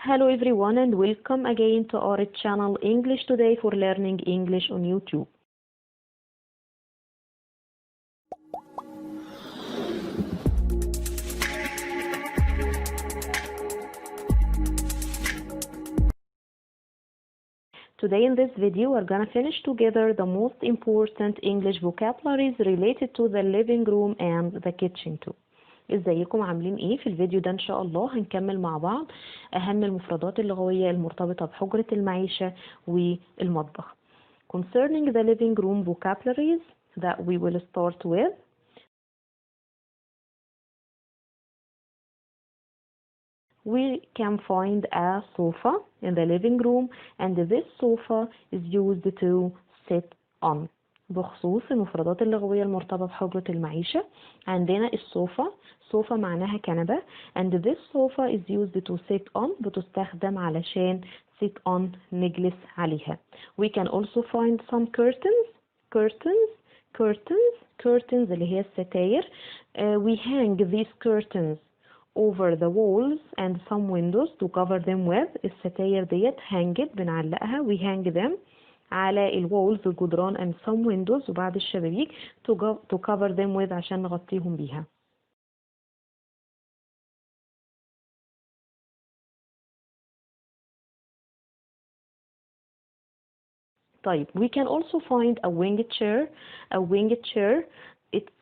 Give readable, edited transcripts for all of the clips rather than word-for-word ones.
Hello everyone and welcome again to our channel English Today for learning English on YouTube. Today in this video we're gonna finish together the most important English vocabularies related to the living room and the kitchen too. ازيكم عاملين ايه؟ في الفيديو ده ان شاء الله هنكمل مع بعض اهم المفردات اللغوية المرتبطة بحجرة المعيشة والمطبخ. Concerning the living room vocabularies that we will start with, we can find a sofa in the living room and this sofa is used to sit on. بخصوص المفردات اللغوية المرتبطة بحجرة المعيشة عندنا السوفا، سوفا معناها كنبة and this sofa is used to sit on بتستخدم علشان sit on نجلس عليها. We can also find some curtains اللي هي الستاير. We hang these curtains over the walls and some windows to cover them with. الستاير ديت hanged بنعلقها we hang them على الوولز الجدران and some windows وبعد الشبابيك to cover them with عشان نغطيهم بيها. طيب we can also find a winged chair. It's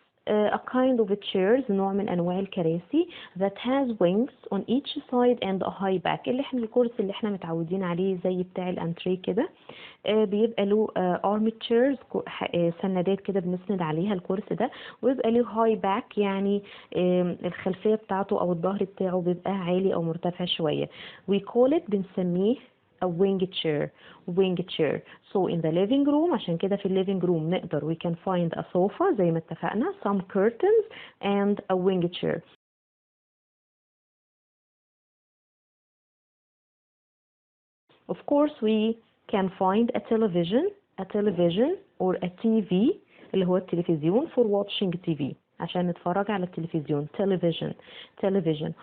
a kind of a chairs نوع من انواع الكراسي that has wings on each side and a high back اللي احنا الكرسي اللي احنا متعودين عليه زي بتاع الانتريه كده. بيبقى له army chairs سندات كده بنسند عليها الكرسي ده ويبقى له high back يعني الخلفية بتاعته او الظهر بتاعه بيبقى عالي او مرتفع شوية. we call it بنسميه a winged chair. So in the living room عشان كده في living room نقدر we can find a sofa زي ما اتفقنا some curtains and a winged chair. Of course we can find a television or a TV اللي هو التلفزيون for watching TV عشان نتفرج على التلفزيون television.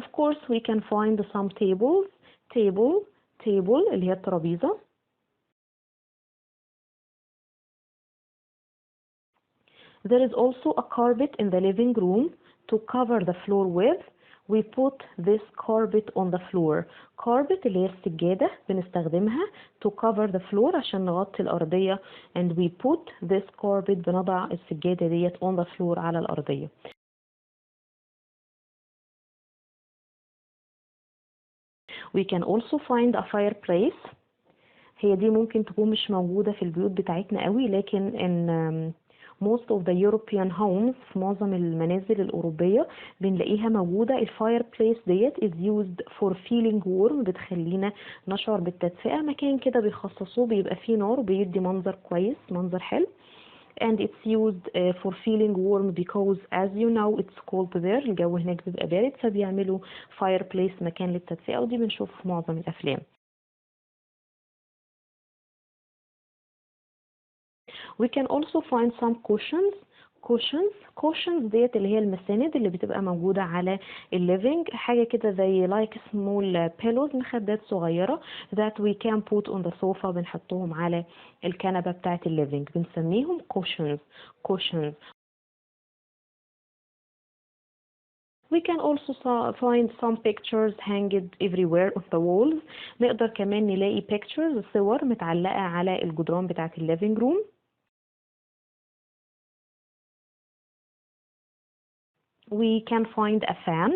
Of course we can find some tables اللي هي الترابيزة. There is also a carpet in the living room to cover the floor with. We put this carpet on the floor. Carpet اللي هي السجادة بنستخدمها to cover the floor عشان نغطي الأرضية and we put this carpet بنضع السجادة ديت on the floor على الأرضية. We can also find a fireplace. هي دي ممكن تكون مش موجودة في البيوت بتاعتنا قوي لكن in most of the European homes في معظم المنازل الأوروبية بنلاقيها موجودة. الفايربليس ديت is used for feeling warm بتخلينا نشعر بالتدفئة. مكان كده بيخصصوه بيبقى فيه نار وبيدي منظر كويس منظر حلو and it's used for feeling warm because as you know it's cold there الجو هناك بيبقى بارد فبيعملوا fireplace مكان للتدفئة ودي بنشوفه في معظم الأفلام. We can also find some cushions ديت اللي هي المساند اللي بتبقى موجودة على الليفينج حاجة كده زي like small pillows مخدات صغيرة that we can put on the sofa بنحطهم على الكنبة بتاعة الليفينج بنسميهم cushions. We can also find some pictures hanged everywhere on the walls. نقدر كمان نلاقي pictures صور متعلقة على الجدران بتاعة الليفينج روم. We can find a fan.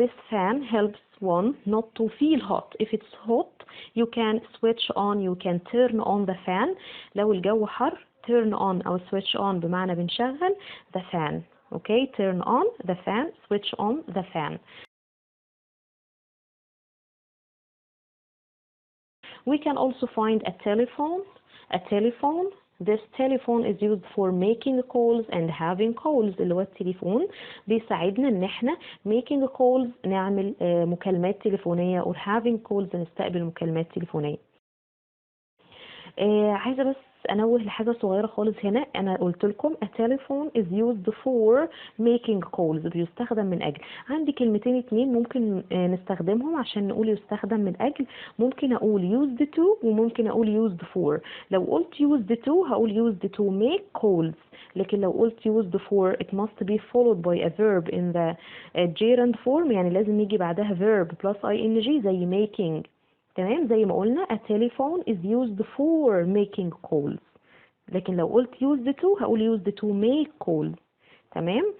This fan helps one not to feel hot. If it's hot, you can switch on, you can turn on the fan. لو الجو حر turn on أو switch on بمعنى بنشغل the fan. Okay, turn on the fan, switch on the fan. We can also find a telephone. This telephone is used for making calls and having calls اللي هو التليفون بيساعدنا ان احنا making calls نعمل مكالمات تليفونية or having calls نستقبل مكالمات تليفونية. عايزة بس انوه لحاجه صغيره خالص هنا. انا قلت لكم a telephone is used for making calls، بيستخدم من اجل. عندي كلمتين اتنين ممكن نستخدمهم عشان نقول يستخدم من اجل. ممكن اقول used to وممكن اقول used for. لو قلت used to هقول used to make calls، لكن لو قلت used for it must be followed by a verb in the gerund form، يعني لازم يجي بعدها verb plus ing زي making. تمام، زي ما قلنا a telephone is used for making calls، لكن لو قلت used to هقول used to make calls. تمام.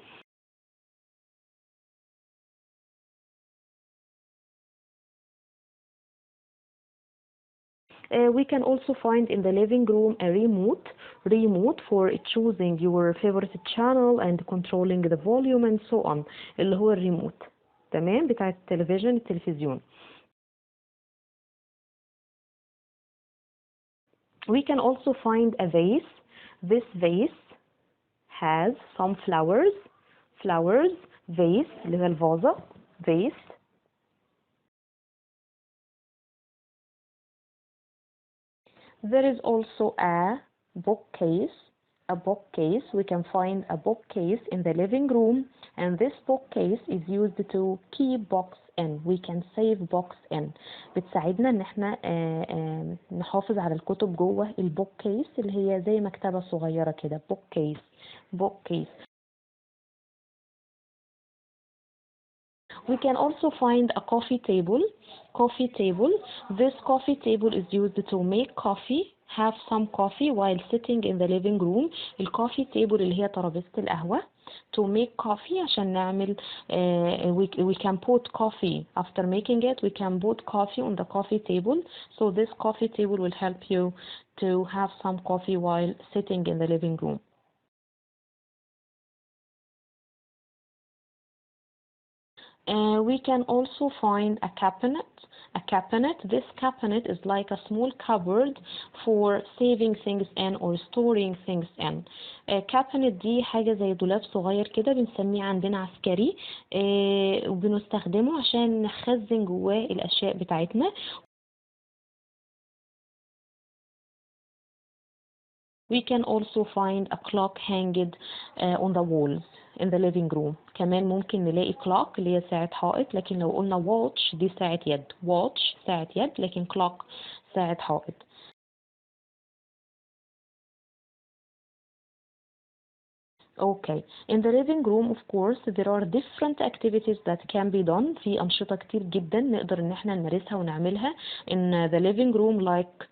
We can also find in the living room a remote for choosing your favorite channel and controlling the volume and so on، اللي هو الريموت. تمام، بتاع التلفزيون. We can also find a vase. This vase has some flowers. Vase اللي هي الفازة. Vase. There is also a bookcase. We can find a bookcase in the living room, and this bookcase is used to keep books in. We can save books in. بتساعدنا ان احنا نحافظ على الكتب جوه البوككيس اللي هي زي مكتبة صغيرة كده. bookcase. We can also find a coffee table. This coffee table is used to make coffee. Have some coffee while sitting in the living room. الكوفي تيبل اللي هي ترابيزة القهوة. To make coffee عشان نعمل we can put coffee after making it. We can put coffee on the coffee table. So this coffee table will help you to have some coffee while sitting in the living room. We can also find a cabinet. This cabinet is like a small cupboard for saving things in or storing things in. cabinet دي حاجة زي دولاب صغير كده بنسميه عندنا عسكري، وبنستخدمه عشان نخزن جواه الأشياء بتاعتنا. We can also find a clock hanged on the walls in the living room. كمان ممكن نلاقي clock اللي هي ساعة حائط، لكن لو قلنا watch دي ساعة يد. watch ساعة يد، لكن clock ساعة حائط. Okay. In the living room of course there are different activities that can be done. في أنشطة كتير جدا نقدر إن احنا نمارسها ونعملها in the living room like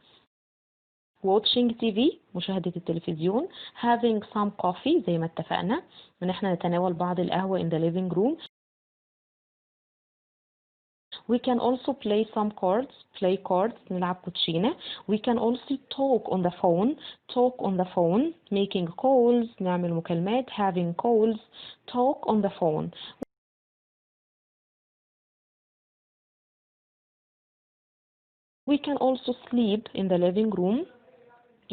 watching TV مشاهدة التلفزيون. having some coffee زي ما اتفقنا ان احنا نتناول بعض القهوة in the living room. We can also play some cards نلعب كوتشينة. We can also talk on the phone making calls نعمل مكالمات. having calls talk on the phone. We can also sleep in the living room.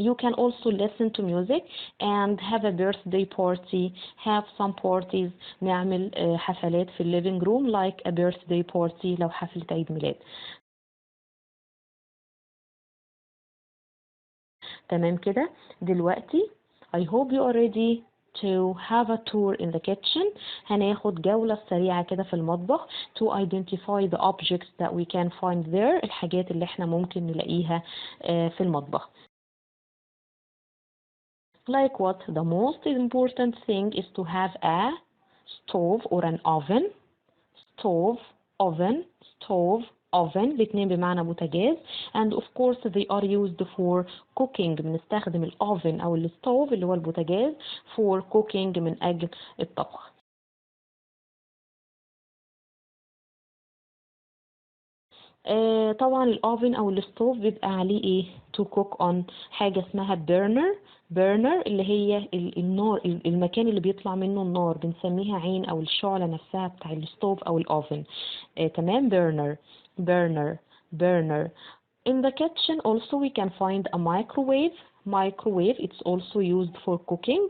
You can also listen to music and have a birthday party. Have some parties نعمل حفلات في living room like a birthday party لو حفلة عيد ميلاد. تمام كده. دلوقتي I hope you are ready to have a tour in the kitchen. هناخد جولة سريعة كده في المطبخ to identify the objects that we can find there. الحاجات اللي احنا ممكن نلاقيها في المطبخ. Like what? The most important thing is to have a stove or an oven. oven الاثنين بمعنى بوتاجاز. and of course they are used for cooking. بنستخدم الاوفن او الستوف اللي هو البوتاجاز for cooking من اجل الطبخ. طبعا الاوفن او الستوف بيبقى عليه ايه to cook on حاجة اسمها burner اللي هي النار، المكان اللي بيطلع منه النار بنسميها عين او الشعلة نفسها بتاع الستوف او الاوفن. تمام. burner. In the kitchen also we can find a microwave. It's also used for cooking.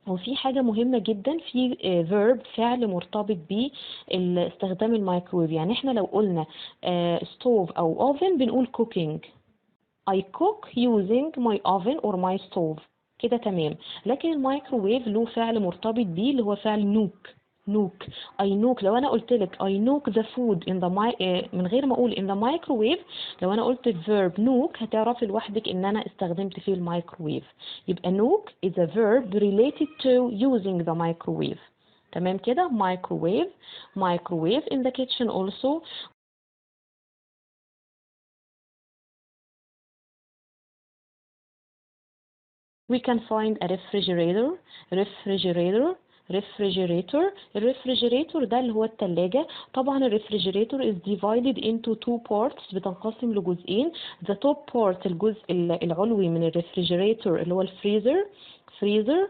وفي حاجة مهمة جدا في verb فعل مرتبط باستخدام الميكروويف. يعني احنا لو قلنا stove او oven بنقول cooking. I cook using my oven or my stove. كده تمام. لكن الميكروويف له فعل مرتبط بيه اللي هو فعل نوك. نوك. I knock. لو انا قلت لك I knock the food in the من غير ما اقول in the microwave، لو انا قلت verb knock هتعرفي لوحدك ان انا استخدمت فيه الميكروويف. يبقى knock is a verb related to using the microwave. تمام كده. microwave. microwave in the kitchen also. We can find a refrigerator. refrigerator. refrigerator. الريفريجريتور ده اللي هو التلاجة. طبعا الريفريجريتور is divided into two parts، بتنقسم لجزئين. the top part الجزء العلوي من الريفريجريتور اللي هو الفريزر. freezer.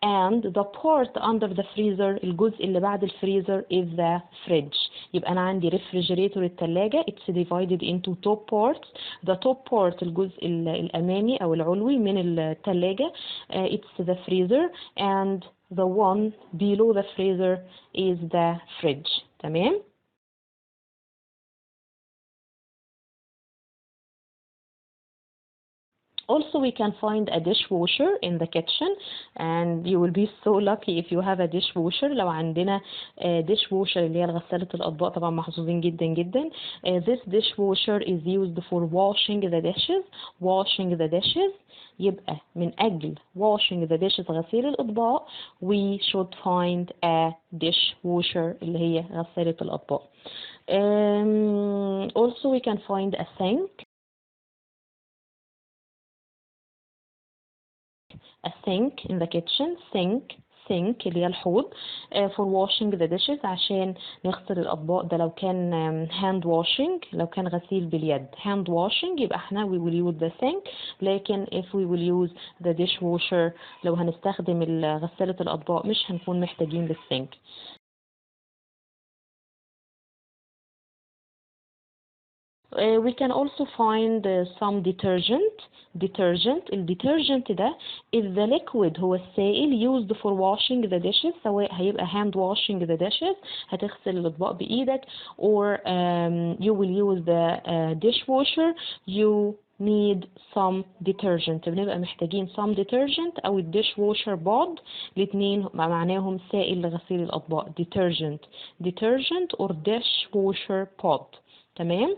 and the part under the freezer الجزء اللي بعد الفريزر is the fridge. يبقى أنا عندي refrigerator التلاجة it's divided into top parts. the top part الجزء الأمامي أو العلوي من التلاجة it's the freezer, and the one below the freezer is the fridge. تمام. Also, we can find a dishwasher in the kitchen, and you will be so lucky if you have a dishwasher. لو عندنا dishwasher اللي هي غسالة الأطباق طبعا محظوظين جدا جدا. This dishwasher is used for washing the dishes. washing the dishes. يبقى من أجل washing the dishes غسيل الأطباق we should find a dishwasher اللي هي غسالة الأطباق. Also, we can find a sink. a sink in the kitchen. sink اللي هي الحوض for washing the dishes عشان نغسل الأطباق. ده لو كان hand washing، لو كان غسيل باليد hand washing يبقى احنا we will use the sink. لكن if we will use the dishwasher لو هنستخدم غسالة الأطباق مش هنكون محتاجين للسينك. We can also find some detergent. الديترجنت ده is the liquid هو السائل used for washing the dishes، سواء هيبقى hand washing the dishes هتغسل الأطباق بإيدك or you will use the dishwasher you need some detergent. بنبقى محتاجين some detergent أو dishwasher bod. الاتنين معناهم سائل لغسيل الأطباق detergent or dishwasher pod. تمام.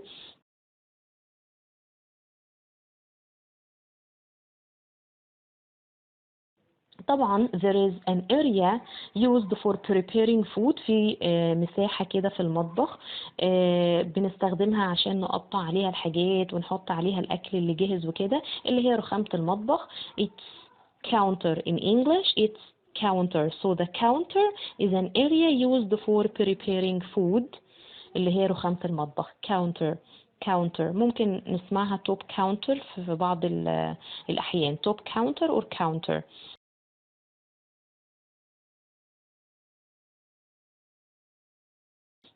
طبعا there is an area used for preparing food. في مساحة كده في المطبخ بنستخدمها عشان نقطع عليها الحاجات ونحط عليها الأكل اللي جاهز وكده اللي هي رخامة المطبخ. it's counter in English. it's counter. so the counter is an area used for preparing food اللي هي رخامة المطبخ. counter ممكن نسمعها top counter في بعض الأحيان top counter or counter.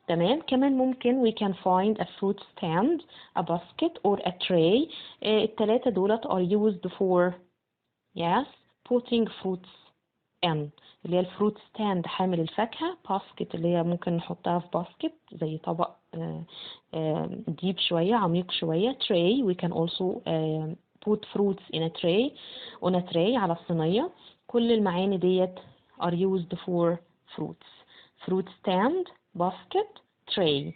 تمام. كمان ممكن we can find a fruit stand, a basket or a tray. التلاتة دولت are used for yes putting fruits in. اللي هي الفروت ستاند حامل الفاكهة. basket اللي هي ممكن نحطها في basket زي طبق ديب شوية عميق شوية. tray we can also put fruits in a tray on a tray على الصينية. كل المعاني ديت are used for fruits. fruit stand, basket, tray.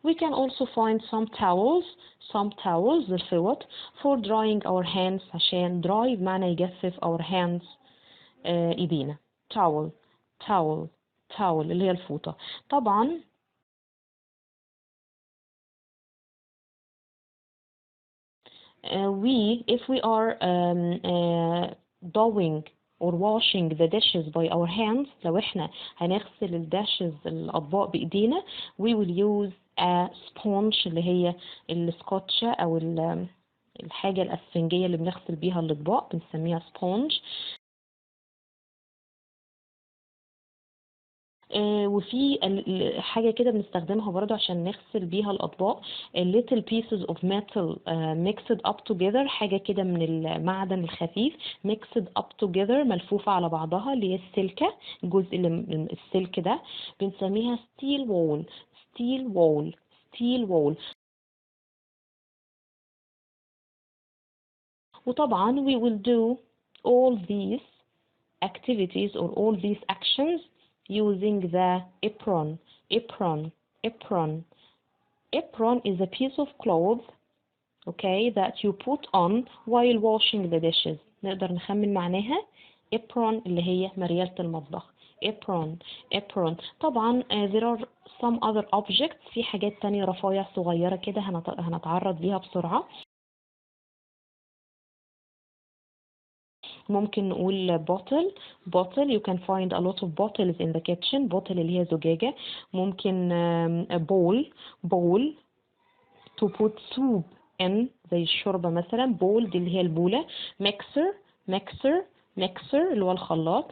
We can also find some towels الفوط for drying our hands عشان dry بمعنى يجفف our hands ايدينا. towel اللي هي الفوطة. طبعا if we are doing or washing the dishes by our hands لو احنا هنغسل الداشز الأطباق بإيدينا we will use a sponge اللي هي السكوتشة أو الحاجة الأسفنجية اللي بنغسل بيها الأطباق بنسميها sponge. وفي حاجة كده بنستخدمها برضو عشان نغسل بيها الأطباق، little pieces of metal mixed up together، حاجة كده من المعدن الخفيف mixed up together، ملفوفة على بعضها، اللي هي السلكة، الجزء اللي من السلك ده بنسميها steel wool. steel wool. steel wool. وطبعا we will do all these activities or all these actions using the apron. apron. apron. apron is a piece of cloth, okay, that you put on while washing the dishes. نقدر نخمن معناها. apron اللي هي مريالة المطبخ. apron. apron. طبعا there are some other objects، في حاجات تانية، رفايع صغيرة كده هنتعرض ليها بسرعة. ممكن نقول bottle. bottle you can find a lot of bottles in the kitchen. bottle اللي هي زجاجة. ممكن bowl. bowl to put soup in، زي الشوربة مثلا. bowl دي اللي هي البولة. mixer. mixer. mixer اللي هو الخلاط.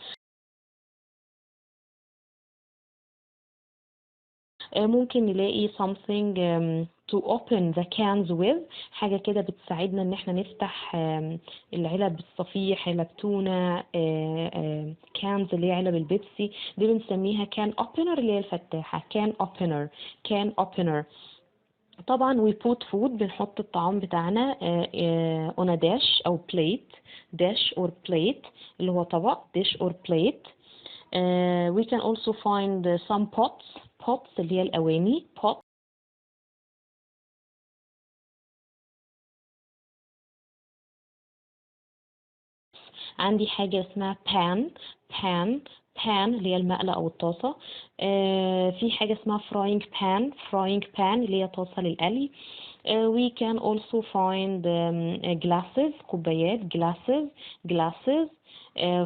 ممكن نلاقي something to open the cans with، حاجة كده بتساعدنا ان احنا نفتح العلب الصفيح، علب تونة، cans اللي هي علب البيبسي، دي بنسميها can opener اللي هي الفتاحة. can opener. can opener. طبعا we put food، بنحط الطعام بتاعنا on a dish أو plate. dish or plate اللي هو طبق. dish or plate. we can also find some pots. pots اللي هي الأواني. pot. عندي حاجة اسمها pan. pan. pan اللي هي المقلة أو الطاسة. في حاجة اسمها frying pan. frying pan اللي هي طاسة للقلي. we can also find glasses، كوبايات. glasses. glasses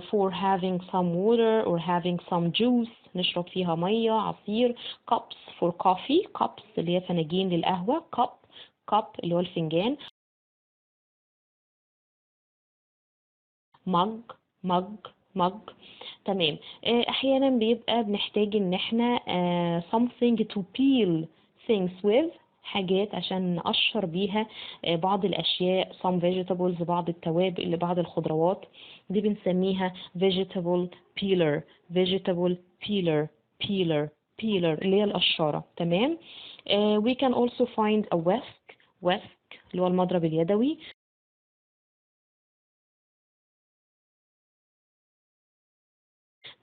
for having some water or having some juice، نشرب فيها مية، عصير. cups for coffee. cups اللي هي فناجين للقهوة. cup. cup اللي هو الفنجان. mug. mug. mug. تمام. احيانا بيبقى بنحتاج ان احنا something to peel things with، حاجات عشان نقشر بيها بعض الاشياء. some vegetables، بعض التوابل، بعض الخضروات، دي بنسميها vegetable peeler. vegetable peeler. peeler. peeler اللي هي القشارة. تمام. we can also find a whisk. whisk اللي هو المضرب اليدوي.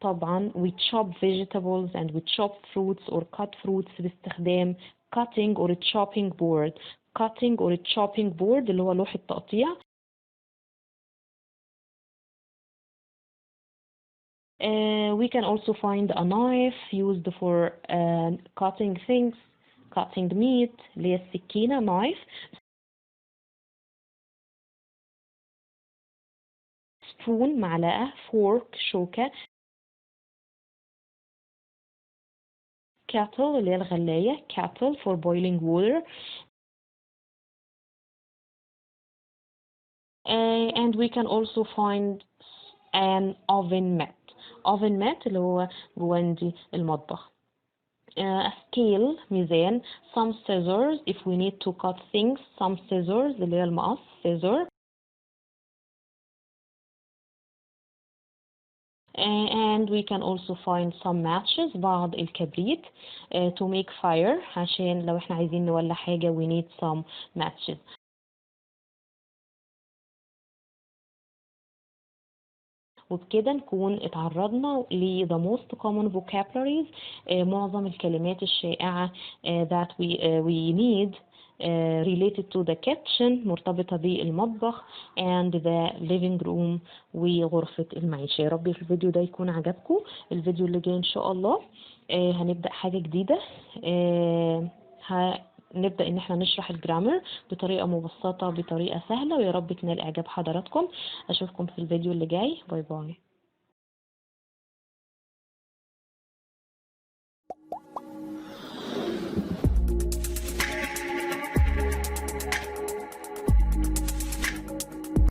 طبعا we chop vegetables and we chop fruits or cut fruits باستخدام cutting or chopping board. cutting or chopping board اللي هو لوح التقطيع. we can also find a knife used for cutting things. cutting meat اللي هي السكينة. knife. spoon معلقة. fork شوكة. kettle اللي هي الغلاية. kettle for boiling water. and we can also find an oven mat. oven mat اللي هو جواندي المطبخ. a scale ميزان. some scissors if we need to cut things. some scissors اللي هي المقص. scissor. and we can also find some matches، بعض الكبريت to make fire، عشان لو احنا عايزين نولع حاجة we need some matches. وبكده نكون اتعرضنا ل the most common vocabularies، معظم الكلمات الشائعة that we need related to the kitchen، مرتبطة بالمطبخ and the living room، وغرفة المعيشة. يا رب الفيديو ده يكون عجبكم. الفيديو اللي جاي ان شاء الله هنبدأ حاجة جديدة. نبدأ ان احنا نشرح الجرامر بطريقة مبسطة، بطريقة سهلة، ويا رب تنال اعجاب حضراتكم. اشوفكم في الفيديو اللي جاي. باي باي.